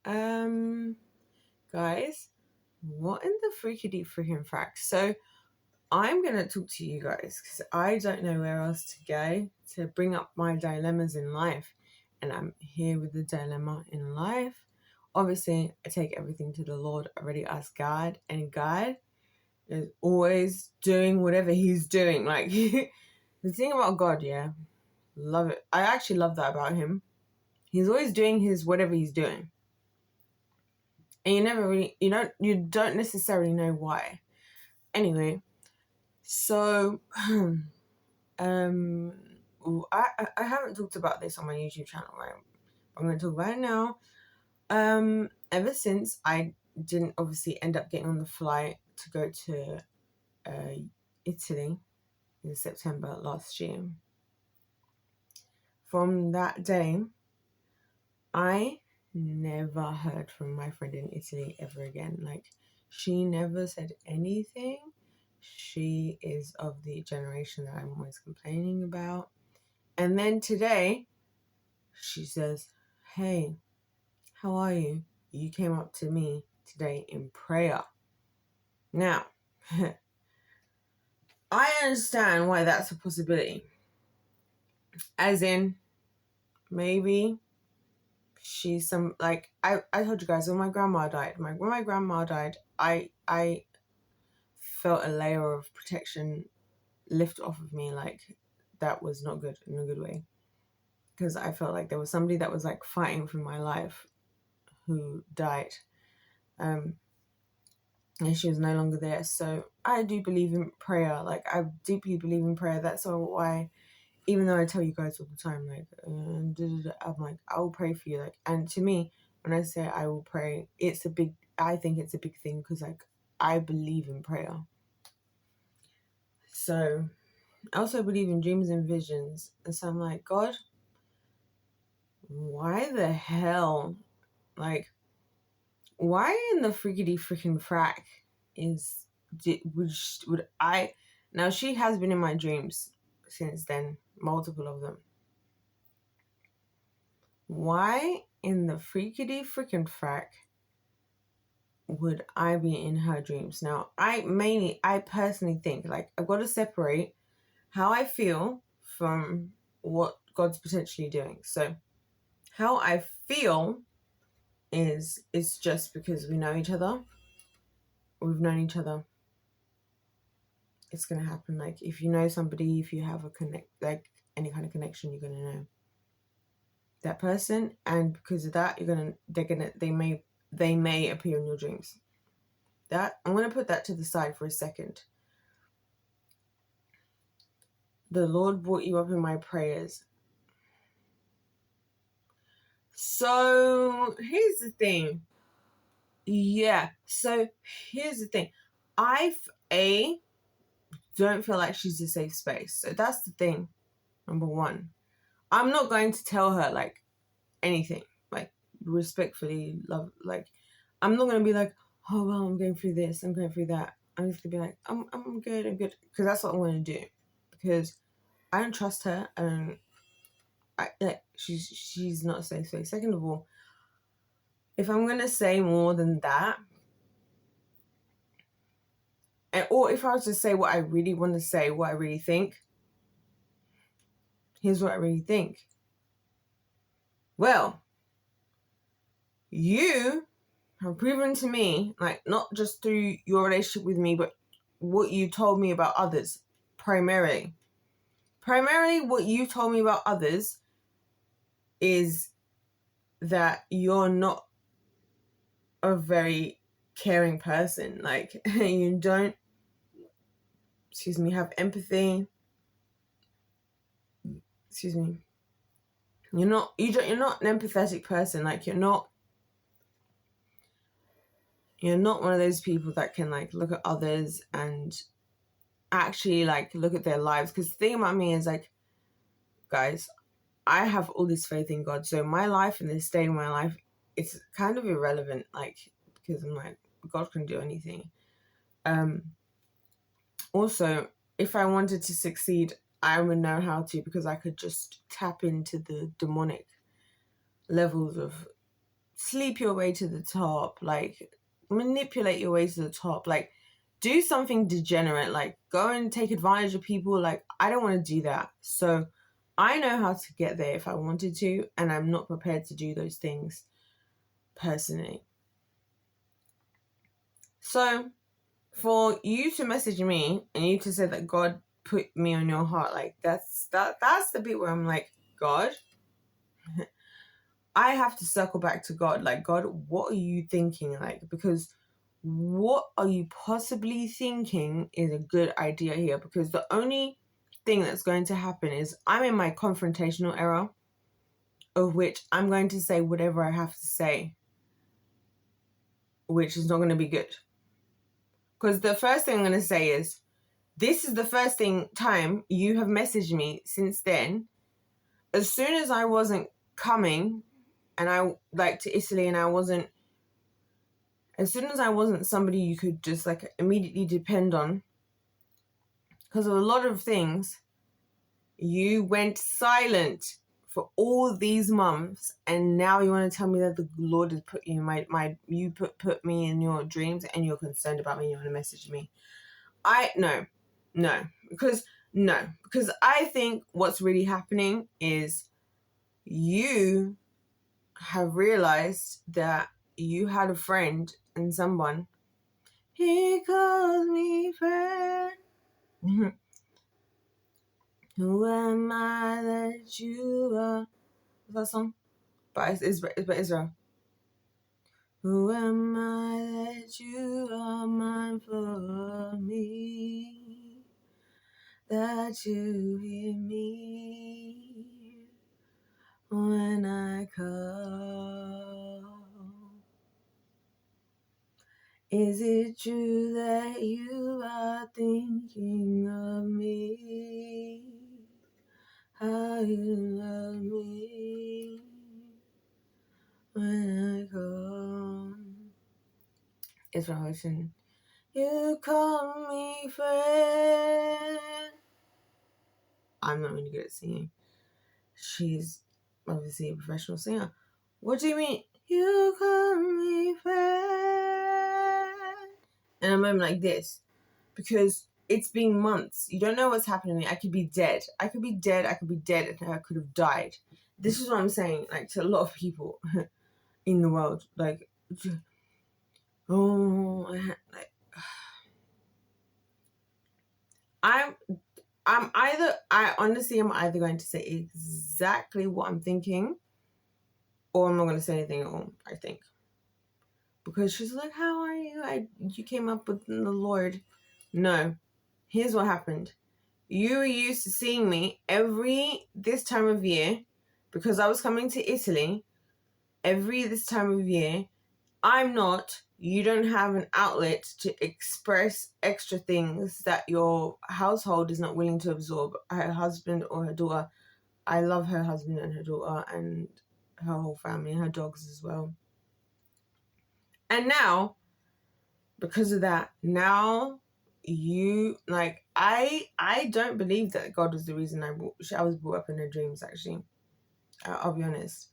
Guys, what in the freakity freaking frack? So I'm gonna talk to you guys because I don't know where else to go to bring up my dilemmas in life, and I'm here with the dilemma in life. Obviously, I take everything to the Lord. I already asked God, and God is always doing whatever He's doing. Like the thing about God, yeah, love it. I actually love that about Him. He's always doing His whatever He's doing, and you never really, you don't necessarily know why. Anyway, so I haven't talked about this on my YouTube channel, right? I'm going to talk about it now. Ever since I didn't obviously end up getting on the flight to go to Italy in September last year, from that day, I never heard from my friend in Italy ever again. Like, she never said anything. She is of the generation that I'm always complaining about. And then today, she says, "Hey, how are you? You came up to me today in prayer." Now, I understand why that's a possibility. As in, maybe she's some, like, I told you guys, when my grandma died, I felt a layer of protection lift off of me. Like, that was not good in a good way. Because I felt like there was somebody that was like fighting for my life who died. And she was no longer there. So I do believe in prayer. Like, I deeply believe in prayer. That's why, even though I tell you guys all the time, like, I'm like, I will pray for you. Like, and to me, when I say I will pray, I think it's a big thing because, like, I believe in prayer. So I also believe in dreams and visions. And so I'm like, God, why the hell? Like, why in the freakity freaking frack would I? Now, she has been in my dreams since then, multiple of them. Why in the freakity freaking frack would I be in her dreams? Now, I personally think, like, I've got to separate how I feel from what God's potentially doing. So how I feel is it's just because we know each other. We've known each other. It's gonna happen. Like, if you know somebody, if you have like any kind of connection, you're gonna know that person, and because of that, they may appear in your dreams. That I'm gonna put that to the side for a second. The Lord brought you up in my prayers. So here's the thing. Yeah. So here's the thing. I don't feel like she's a safe space. So that's the thing. Number one, I'm not going to tell her like anything, like, respectfully, love. Like, I'm not gonna be like, oh well, I'm going through this, I'm going through that. I'm just gonna be like, I'm good, because that's what I want to do. Because I don't trust her, and she's not a safe space. Second of all, if I'm gonna say more than that, or if I was to say what I really want to say, what I really think, here's what I really think. Well, you have proven to me, like, not just through your relationship with me, but what you told me about others, primarily what you told me about others is that you're not a very caring person. Like, you don't, have empathy. You're not an empathetic person. Like, you're not one of those people that can, like, look at others and actually, like, look at their lives. Because the thing about me is, like, guys, I have all this faith in God. So my life and this day in my life, it's kind of irrelevant, like, because I'm like, God can do anything. Also, if I wanted to succeed, I would know how to, because I could just tap into the demonic levels of sleep your way to the top, like manipulate your way to the top, like do something degenerate, like go and take advantage of people. Like, I don't want to do that. So I know how to get there if I wanted to, and I'm not prepared to do those things personally. So for you to message me and you to say that God put me on your heart, like that's the bit where I'm like, God, I have to circle back to God. Like, God, what are you thinking? Like, because what are you possibly thinking is a good idea here? Because the only thing that's going to happen is I'm in my confrontational era, of which I'm going to say whatever I have to say, which is not going to be good. Because the first thing I'm going to say is, this is the first time you have messaged me since then. As soon as I wasn't coming, and I like to Italy, and as soon as I wasn't somebody you could just like immediately depend on, because of a lot of things, you went silent for all these months, and now you want to tell me that the Lord has put you in you put me in your dreams, and you're concerned about me, and you want to message me. Because I think what's really happening is you have realized that you had a friend and someone. He calls me friend. Who am I that you are? What's that song? But it's by Israel. Who am I that you are mindful of me? That you hear me when I call. Is it true that you are thinking of me? How you love me when I call. Israel Hudson. You call me friend. I'm not really good at singing. She's obviously a professional singer. What do you mean? You call me friend. And I'm like this. Because it's been months. You don't know what's happening to me. I could be dead. I could be dead, and I could have died. This is what I'm saying, like, to a lot of people in the world. Like, I'm either going to say exactly what I'm thinking, or I'm not going to say anything at all, I think. Because she's like, how are you? You came up with the Lord. No. Here's what happened. You were used to seeing me this time of year, because I was coming to Italy this time of year. I'm not. You don't have an outlet to express extra things that your household is not willing to absorb. Her husband or her daughter. I love her husband and her daughter and her whole family and her dogs as well. And now, because of that, now you, like, I don't believe that God was the reason I was brought up in her dreams, actually. I'll be honest.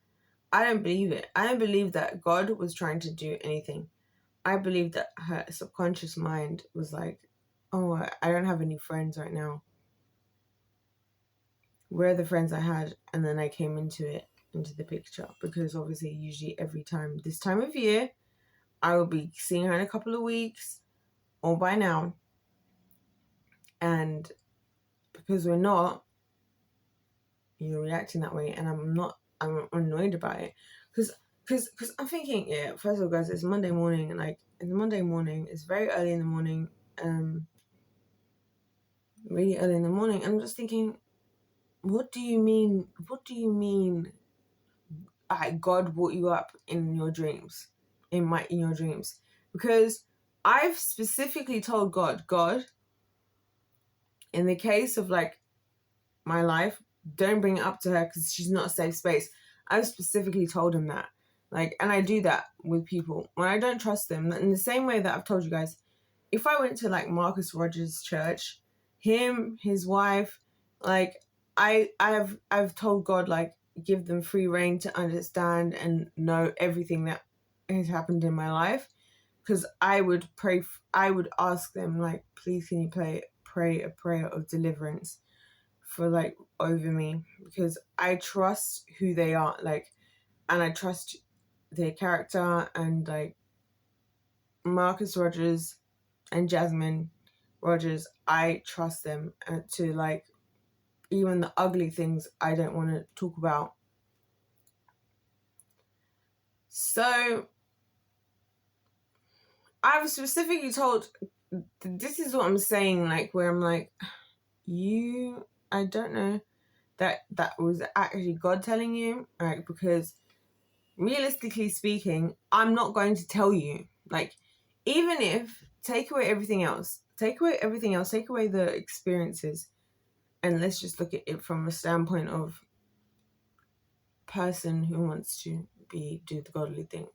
I don't believe it. I don't believe that God was trying to do anything. I believe that her subconscious mind was like, oh, I don't have any friends right now. Where are the friends I had? And then I came into the picture, because obviously usually this time of year, I will be seeing her in a couple of weeks or by now. And because we're not, you're reacting that way, and I'm annoyed about it. Because I'm thinking, yeah, first of all, guys, it's Monday morning, and like, it's Monday morning, it's very early in the morning, really early in the morning, and I'm just thinking, what do you mean God brought you up in your dreams, in your dreams? Because I've specifically told God, in the case of like my life, don't bring it up to her because she's not a safe space. I've specifically told him that. Like, and I do that with people when I don't trust them. In the same way that I've told you guys, if I went to like Marcus Rogers' church, him, his wife, like I've told God, like, give them free reign to understand and know everything that has happened in my life. Because I would I would ask them, like, please can you pray a prayer of deliverance for, like, over me, because I trust who they are, like, and I trust their character, and like Marcus Rogers and Jasmine Rogers, I trust them to, like, even the ugly things I don't want to talk about. So I was specifically told, this is what I'm saying, like, where I'm like, I don't know that was actually God telling you, like, because realistically speaking, I'm not going to tell you, like, even if, take away everything else, take away the experiences, and let's just look at it from a standpoint of person who wants to do the godly thing.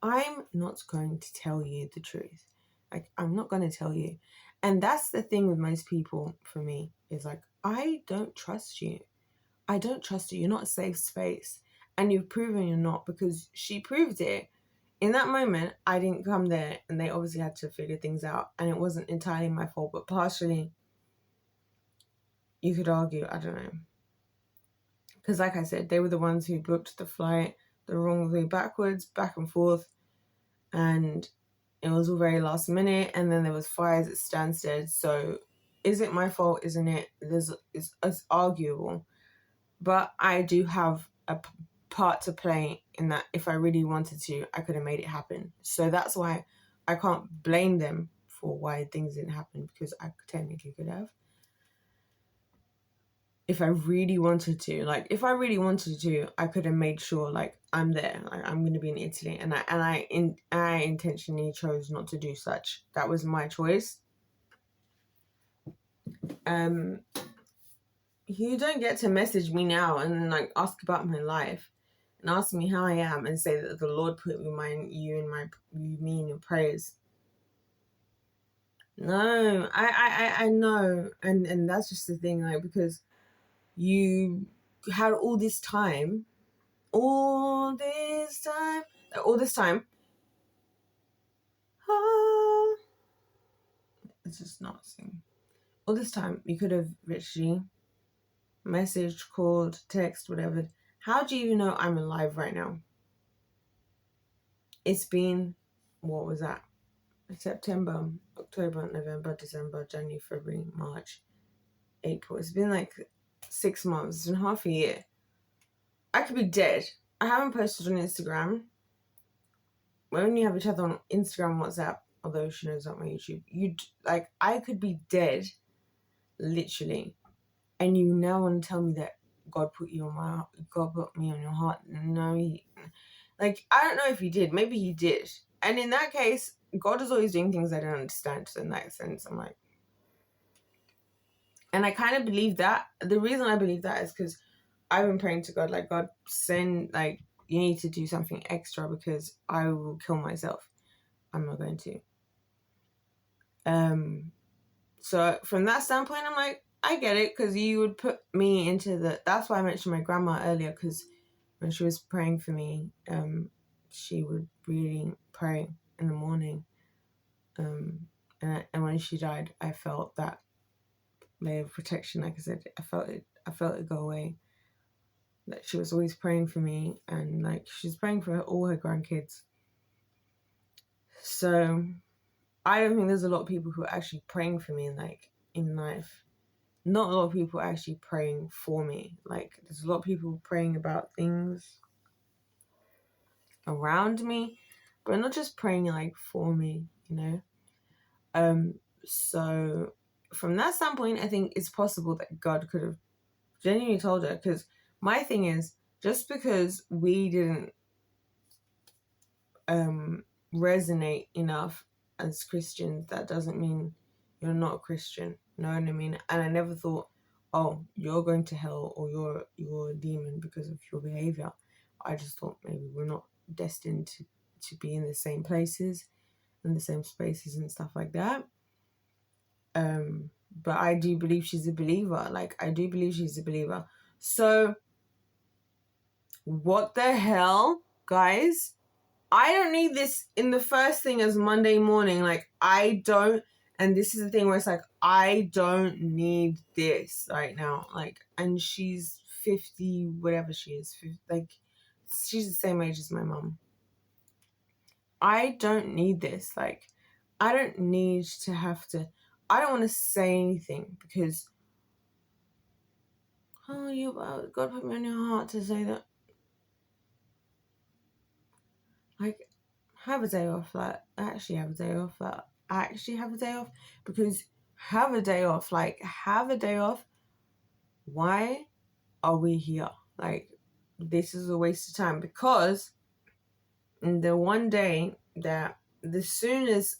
I'm not going to tell you the truth. Like, I'm not going to tell you. And that's the thing with most people, for me, is like, I don't trust you. I don't trust you. You're not a safe space. And you've proven you're not, because she proved it. In that moment, I didn't come there, and they obviously had to figure things out. And it wasn't entirely my fault, but partially, you could argue, I don't know. Because like I said, they were the ones who booked the flight the wrong way backwards, back and forth. And it was all very last minute. And then there was fires at Stansted. So is it my fault? Isn't it? It's arguable. But I do have a part to play in that. If I really wanted to, I could have made it happen. So that's why I can't blame them for why things didn't happen, because I technically could have. If I really wanted to, I could have made sure, like, I'm there, like, I'm going to be in Italy, and I intentionally chose not to do such. That was my choice. You don't get to message me now and, like, ask about my life and ask me how I am and say that the Lord put me in your prayers. No, I know, and that's just the thing, like, because you had all this time, it's just not sing. All this time, you could have literally messaged, called, text, whatever. How do you even know I'm alive right now? It's been, what was that? September, October, November, December, January, February, March, April. It's been like 6 months. It's been half a year. I could be dead. I haven't posted on Instagram. We only have each other on Instagram and WhatsApp, although she knows about my YouTube. I could be dead, literally, and you now want to tell me that God put me on your heart. No, I don't know if he did. Maybe he did. And in that case, God is always doing things I don't understand. So in that sense, I'm like, and I kind of believe that. The reason I believe that is because I've been praying to God, like, God, send, like, you need to do something extra, because I will kill myself. I'm not going to. So from that standpoint, I'm like, I get it, because you would put me into that's why I mentioned my grandma earlier, because when she was praying for me, she would really pray in the morning. And when she died, I felt that layer of protection. Like I said, I felt it go away. That she was always praying for me, and, like, she's praying for all her grandkids. So I don't think there's a lot of people who are actually praying for me, like, in life. Not a lot of people are actually praying for me. Like, there's a lot of people praying about things around me, but not just praying, like, for me, you know? So from that standpoint, I think it's possible that God could have genuinely told her, because my thing is, just because we didn't resonate enough as Christians, that doesn't mean you're not a Christian. You know what I mean? And I never thought, oh, you're going to hell, or you're a demon because of your behavior. I just thought maybe we're not destined to be in the same places, in the same spaces and stuff like that. But I do believe she's a believer. Like, I do believe she's a believer. So what the hell, guys? I don't need this in the first thing as Monday morning. Like, I don't, and this is the thing where it's like, I don't need this right now. Like, and she's 50, whatever she is. 50, like, she's the same age as my mom. I don't need this. Like, I don't need to have to, I don't want to say anything because, God put me on your heart to say that. Like, have a day off. Like, actually have a day off. Because have a day off. Like, have a day off. Why are we here? Like, this is a waste of time. Because the one day that, as soon as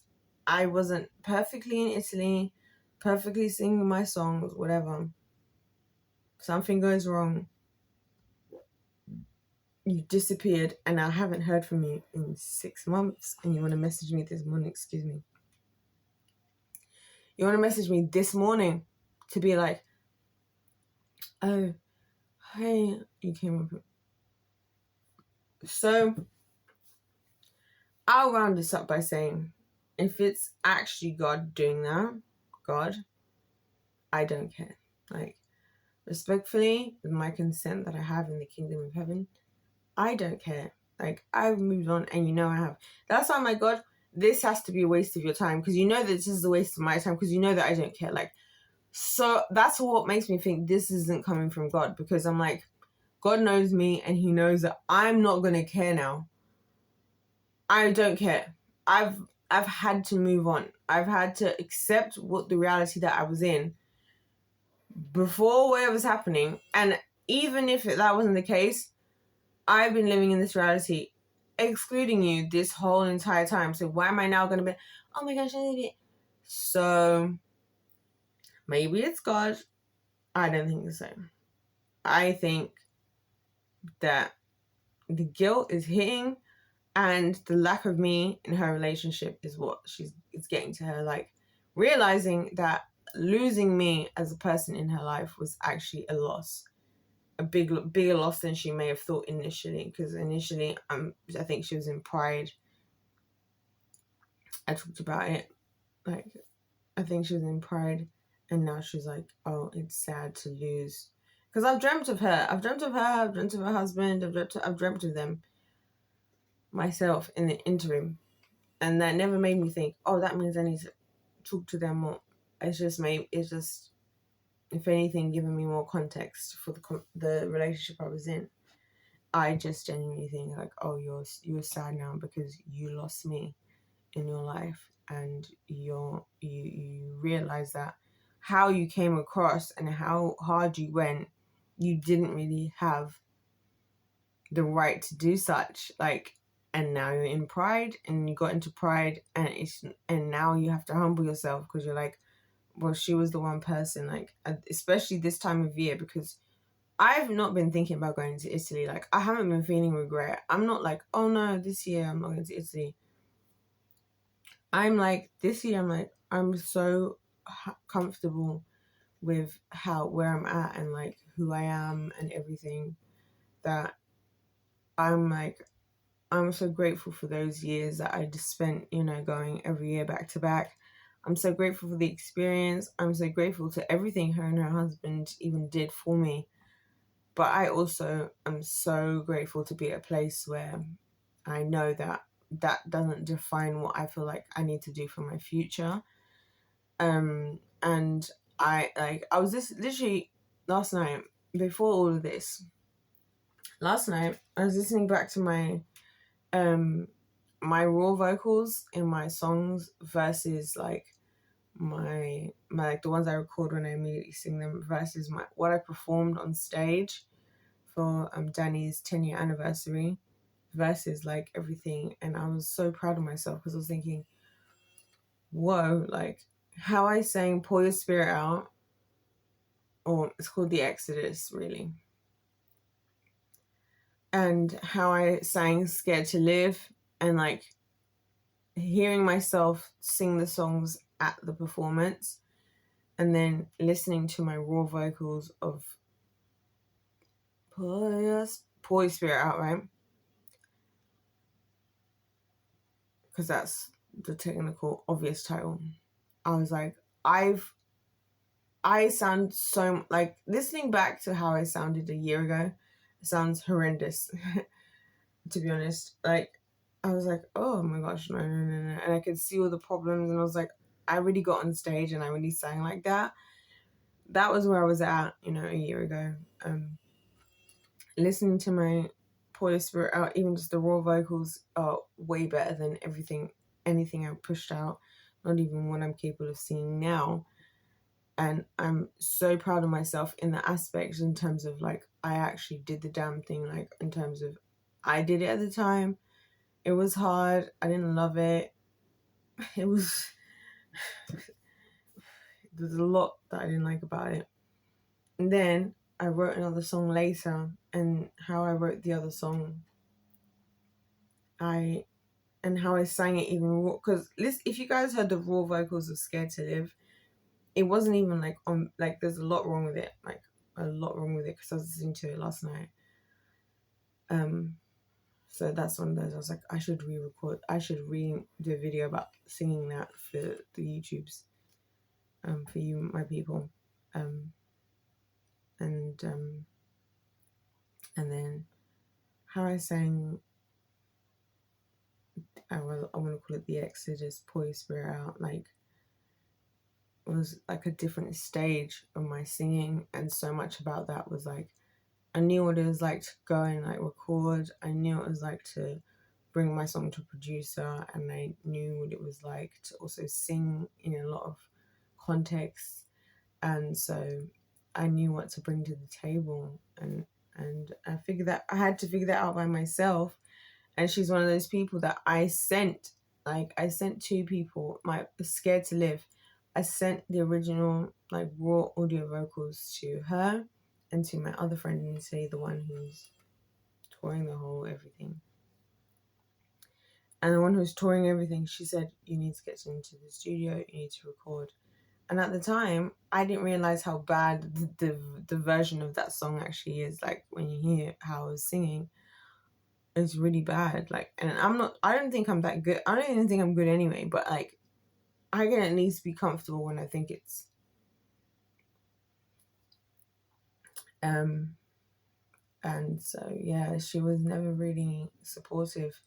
I wasn't perfectly in Italy, perfectly singing my songs, whatever, something goes wrong. You disappeared and I haven't heard from you in 6 months, and you want to message me this morning, You want to message me this morning to be like, oh, hey, you came up. So I'll round this up by saying, if it's actually God doing that, God, I don't care. Like, respectfully, with my consent that I have in the kingdom of heaven, I don't care. Like, I've moved on, and you know I have. That's why I'm like, God, this has to be a waste of your time, because you know that this is a waste of my time, because you know that I don't care. Like, so that's what makes me think this isn't coming from God, because I'm like, God knows me, and he knows that I'm not going to care now. I don't care. I've had to move on. I've had to accept what the reality that I was in before whatever's happening. And even if that wasn't the case, I've been living in this reality, excluding you, this whole entire time. So why am I now going to be, oh my gosh, I need it? So maybe it's God. I don't think so. I think that the guilt is hitting, and the lack of me in her relationship is what it's getting to her. Like, realizing that losing me as a person in her life was actually a loss, a bigger loss than she may have thought initially. Because initially, I think she was in pride. I talked about it. Like, I think she was in pride, and now she's like, oh, it's sad to lose. Because I've dreamt of her. I've dreamt of her husband. I've dreamt of them myself in the interim. And that never made me think, oh, that means I need to talk to them more. It's just, if anything, giving me more context for the relationship I was in. I just genuinely think like, oh, you're sad now because you lost me in your life, and you realize that how you came across and how hard you went, you didn't really have the right to do such. Like, and now you're in pride, and you got into pride, and now you have to humble yourself, because you're like, well, she was the one person. Like, especially this time of year, because I've not been thinking about going to Italy. Like, I haven't been feeling regret. I'm not like, oh no, this year I'm not going to Italy. I'm like, this year I'm so comfortable with where I'm at, and like who I am and everything, that I'm so grateful for those years that I just spent, going every year back to back. I'm so grateful for the experience. I'm so grateful to everything her and her husband even did for me. But I also am so grateful to be at a place where I know that doesn't define what I feel like I need to do for my future. And I was just literally last night, before all of this, I was listening back to my raw vocals in my songs versus like my like the ones I record when I immediately sing them, versus what I performed on stage for Danny's 10-year anniversary, versus like everything. And I was so proud of myself, because I was thinking, whoa, like how I sang Pour Your Spirit Out, or it's called The Exodus really, and how I sang Scared to Live, and like hearing myself sing the songs at the performance, and then listening to my raw vocals of Pour Your Spirit Out, right? Because that's the technical, obvious title. I was like, I sound so, like, listening back to how I sounded a year ago, it sounds horrendous, to be honest. Like, I was like, oh my gosh, no. And I could see all the problems, and I was like, I really got on stage and I really sang like that. That was where I was at, a year ago. Listening to my Pour Your Spirit Out, even just the raw vocals are way better than anything I pushed out, not even what I'm capable of singing now. And I'm so proud of myself in the aspects in terms of, like, I actually did the damn thing, like, in terms of I did it at the time. It was hard. I didn't love it. There's a lot that I didn't like about it. And then I wrote another song later, and how I wrote the other song, and how I sang it even raw, because if you guys heard the raw vocals of Scared to Live, it wasn't even like there's a lot wrong with it, like a lot wrong with it, because I was listening to it last night. So that's one of those. I was like, I should re-do a video about singing that for the YouTubes, for you, my people, and then how I sang. I want to call it the Exodus, Pour Your Spirit Out. Like, it was like a different stage of my singing, and so much about that was like, I knew what it was like to go and like record. I knew what it was like to bring my song to a producer, and I knew what it was like to also sing in a lot of contexts. And so I knew what to bring to the table, and I figured that I had to figure that out by myself. And she's one of those people that I sent two people, my Scared to Live. I sent the original, like, raw audio vocals to her and to my other friend, Lindsay, the one who's touring the whole everything. And the one who's touring everything, she said, you need to get into the studio, you need to record. And at the time, I didn't realize how bad the version of that song actually is. Like, when you hear how I was singing, it's really bad. Like, and I don't think I'm that good. I don't even think I'm good anyway, but like, I can at least be comfortable when I think it's and so yeah, she was never really supportive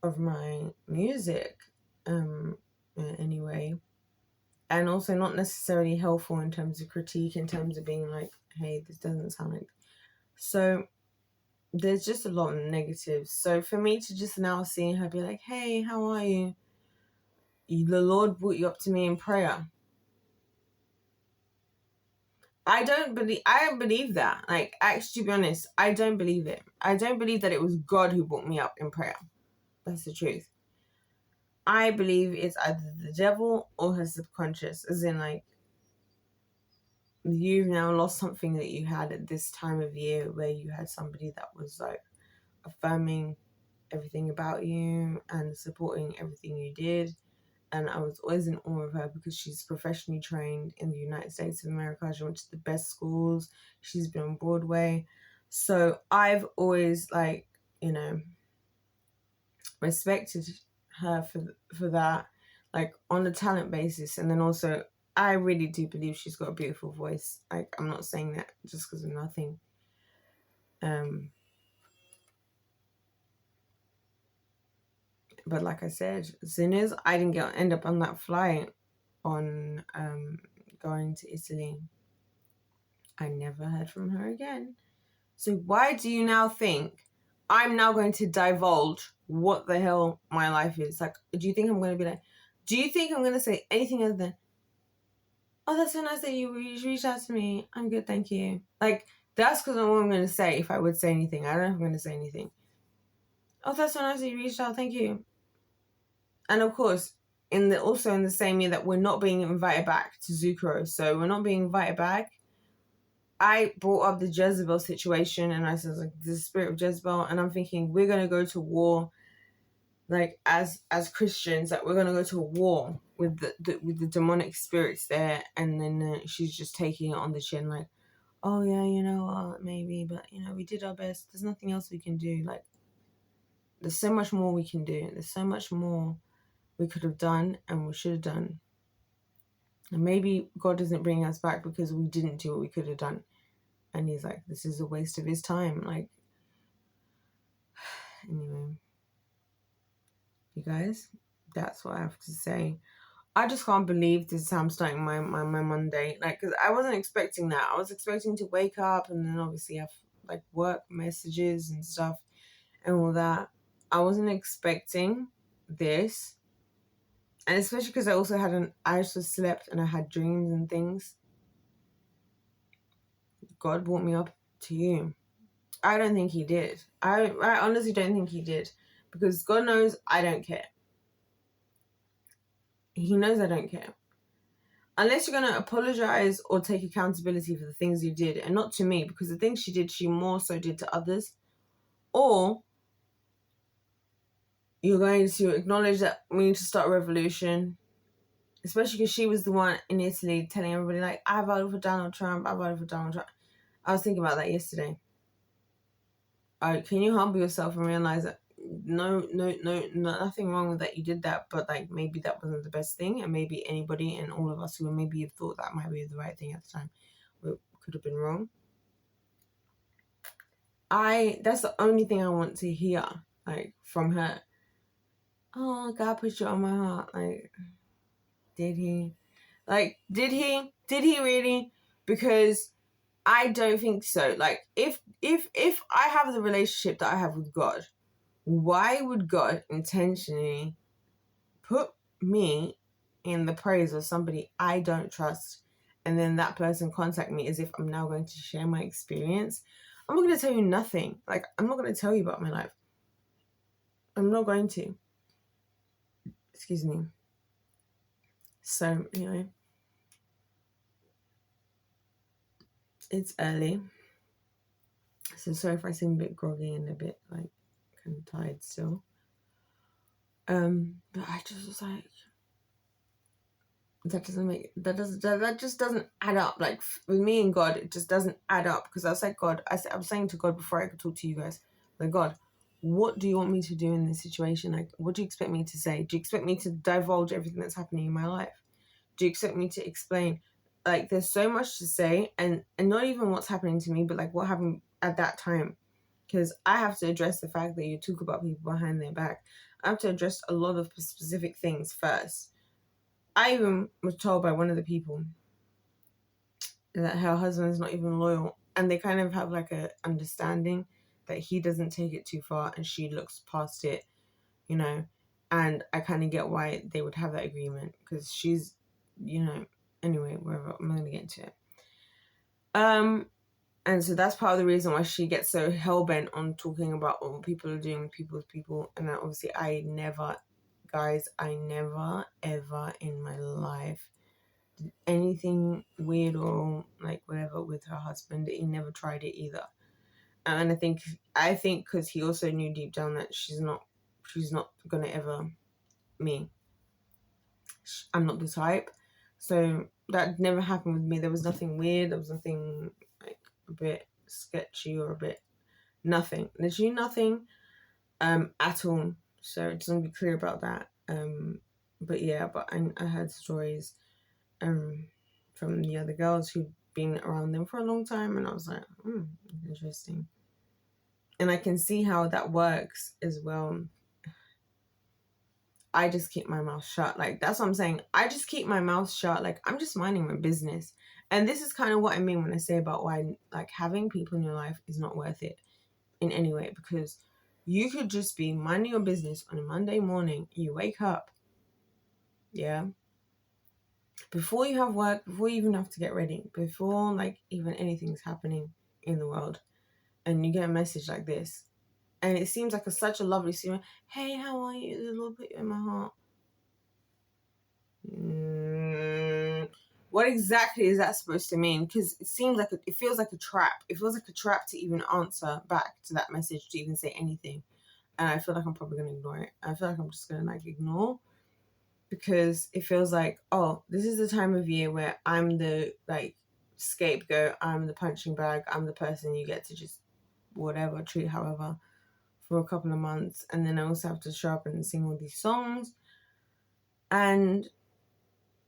of my music in any way, and also not necessarily helpful in terms of critique, in terms of being like, hey, this doesn't sound like. So there's just a lot of negatives. So for me to just now see her be like, hey, how are you? The Lord brought you up to me in prayer. I don't believe that. Like, actually, to be honest, I don't believe it. I don't believe that it was God who brought me up in prayer. That's the truth. I believe it's either the devil or her subconscious, as in, like, you've now lost something that you had at this time of year, where you had somebody that was like affirming everything about you and supporting everything you did. And I was always in awe of her because she's professionally trained in the United States of America. She went to the best schools. She's been on Broadway. So I've always, like, respected her for that, like, on a talent basis. And then also, I really do believe she's got a beautiful voice. Like, I'm not saying that just because of nothing. But like I said, as soon as I didn't end up on that flight on going to Italy, I never heard from her again. So why do you now think I'm now going to divulge what the hell my life is? Like, do you think I'm going to be like, do you think I'm going to say anything other than, oh, that's so nice that you reached out to me. I'm good, thank you. Like, that's because what I'm going to say if I would say anything. I don't know if I'm going to say anything. Oh, that's so nice that you reached out, thank you. And of course, also in the same year that we're not being invited back to Zucchero, so we're not being invited back, I brought up the Jezebel situation, and I said, like, the spirit of Jezebel, and I'm thinking, we're going to go to war, like, as Christians, that we're going to go to war with the demonic spirits there. And then she's just taking it on the chin, like, oh yeah, you know what, maybe, but you know, we did our best. There's nothing else we can do. Like, there's so much more we can do. There's so much more we could have done and we should have done. And maybe God doesn't bring us back because we didn't do what we could have done. And he's like, this is a waste of his time. Like, anyway, you guys, that's what I have to say. I just can't believe this is how I'm starting my Monday. Like, because I wasn't expecting that. I was expecting to wake up and then obviously have like work messages and stuff and all that. I wasn't expecting this. And especially because I also slept and I had dreams and things. God brought me up to you. I don't think he did. I honestly don't think he did. Because God knows I don't care. He knows I don't care. Unless you're going to apologize or take accountability for the things you did, and not to me, because the things she did, she more so did to others. Or you're going to acknowledge that we need to start a revolution, especially because she was the one in Italy telling everybody, like, I voted for Donald Trump, I voted for Donald Trump. I was thinking about that yesterday. Can you humble yourself and realize that no, nothing wrong with that you did that, but like maybe that wasn't the best thing, and maybe anybody and all of us who maybe have thought that might be the right thing at the time could have been wrong. That's the only thing I want to hear, like, from her. Oh, God put you on my heart. Like, did he? Like, did he? Did he really? Because I don't think so. Like, if I have the relationship that I have with God, why would God intentionally put me in the praise of somebody I don't trust, and then that person contact me as if I'm now going to share my experience? I'm not going to tell you nothing. Like, I'm not going to tell you about my life. I'm not going to. Excuse me. So, anyway, it's early. So sorry if I seem a bit groggy and a bit like kind of tired still. But I just was like, that just doesn't add up. Like, with me and God, it just doesn't add up. Because I was like, God, I was saying to God before I could talk to you guys, like, God, what do you want me to do in this situation? Like, what do you expect me to say? Do you expect me to divulge everything that's happening in my life? Do you expect me to explain? Like, there's so much to say, and not even what's happening to me, but like what happened at that time. Because I have to address the fact that you talk about people behind their back. I have to address a lot of specific things first. I even was told by one of the people that her husband is not even loyal, and they kind of have like a understanding that he doesn't take it too far and she looks past it, you know. And I kind of get why they would have that agreement, because she's, you know, anyway, whatever, I'm not gonna get into it. And so that's part of the reason why she gets so hell-bent on talking about what people are doing with people. And then obviously I never, ever in my life did anything weird or like whatever with her husband. He never tried it either. And I think because he also knew deep down that she's not gonna ever me. I'm not the type. So that never happened with me. There was nothing weird. There was nothing like a bit sketchy or a bit nothing. Literally nothing at all. So just want to be clear about that. But yeah, but I heard stories from the other girls who've been around them for a long time, and I was like, interesting. And I can see how that works as well. I just keep my mouth shut. Like, that's what I'm saying. I just keep my mouth shut. Like, I'm just minding my business. And this is kind of what I mean when I say about why, like, having people in your life is not worth it in any way. Because you could just be minding your business on a Monday morning. You wake up. Yeah. Before you have work, before you even have to get ready, before, like, even anything's happening in the world, and you get a message like this. And it seems like such a lovely scene. Hey, how are you? The Lord put you in my heart. What exactly is that supposed to mean? Because it seems like it feels like a trap. It feels like a trap to even answer back to that message, to even say anything. And I feel like I'm probably gonna ignore it. I feel like I'm just gonna like ignore, because it feels like, oh, this is the time of year where I'm the like scapegoat. I'm the punching bag. I'm the person you get to just whatever, treat however for a couple of months. And then I also have to show up and sing all these songs. And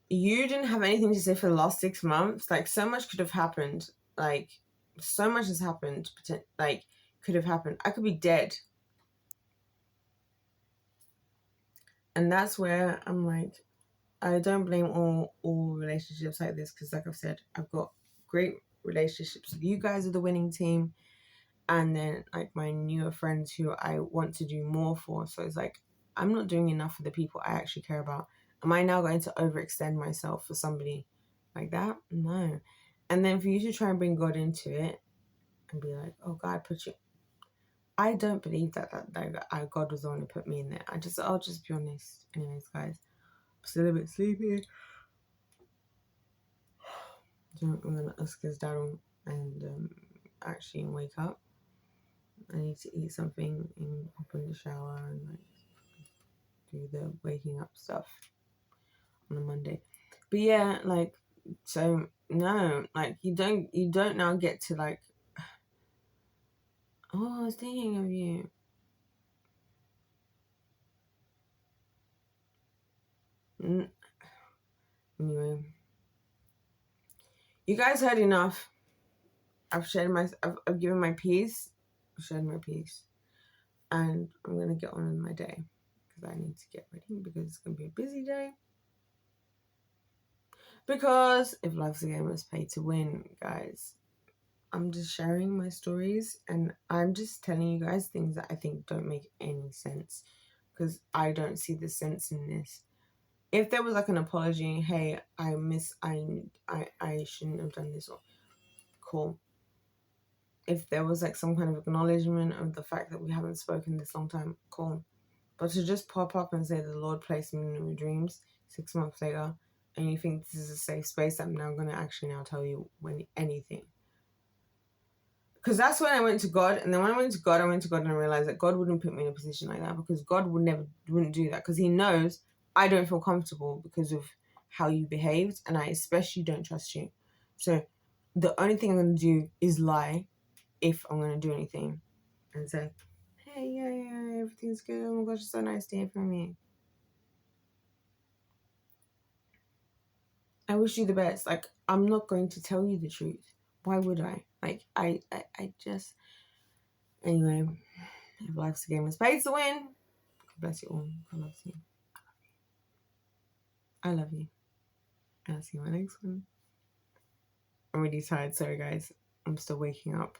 you didn't have anything to say for the last 6 months. Like, so much could have happened. Like, so much has happened. Like, could have happened. I could be dead. And that's where I'm like, I don't blame all relationships like this, because like I've said, I've got great relationships with you guys are the winning team, and then like my newer friends who I want to do more for. So it's like, I'm not doing enough for the people I actually care about. Am I now going to overextend myself for somebody like that? No. And then for you to try and bring God into it and be like, oh, God put you. I don't believe that God was the one who put me in there. I'll just be honest. Anyways, guys, I'm still a bit sleepy. So I'm gonna ask his dad and actually wake up. I need to eat something and hop in the shower and like do the waking up stuff on a Monday. But yeah, like, so no, like you don't now get to like, oh, I was thinking of you. Anyway, you guys heard enough. I've given my piece. I've shared my piece, and I'm gonna get on with my day because I need to get ready because it's gonna be a busy day. Because if life's a game, it's pay to win, guys. I'm just sharing my stories and I'm just telling you guys things that I think don't make any sense because I don't see the sense in this. If there was like an apology, hey, I shouldn't have done this, or cool. If there was like some kind of acknowledgement of the fact that we haven't spoken this long time, cool. But to just pop up and say the Lord placed me in your dreams 6 months later, and you think this is a safe space, I'm now going to actually now tell you anything. Because that's when I went to God, and then when I went to God and I realized that God wouldn't put me in a position like that, because God wouldn't do that, because he knows I don't feel comfortable because of how you behaved, and I especially don't trust you. So the only thing I'm going to do is lie if I'm going to do anything and say, hey, yeah, everything's good. Oh my gosh, it's so nice to hear from you. I wish you the best. Like, I'm not going to tell you the truth. Why would I? Like, I just... Anyway, if life's a game, it's paid to win. God bless you all. God loves you. I love you. I'll see you in my next one. I'm really tired. Sorry, guys. I'm still waking up.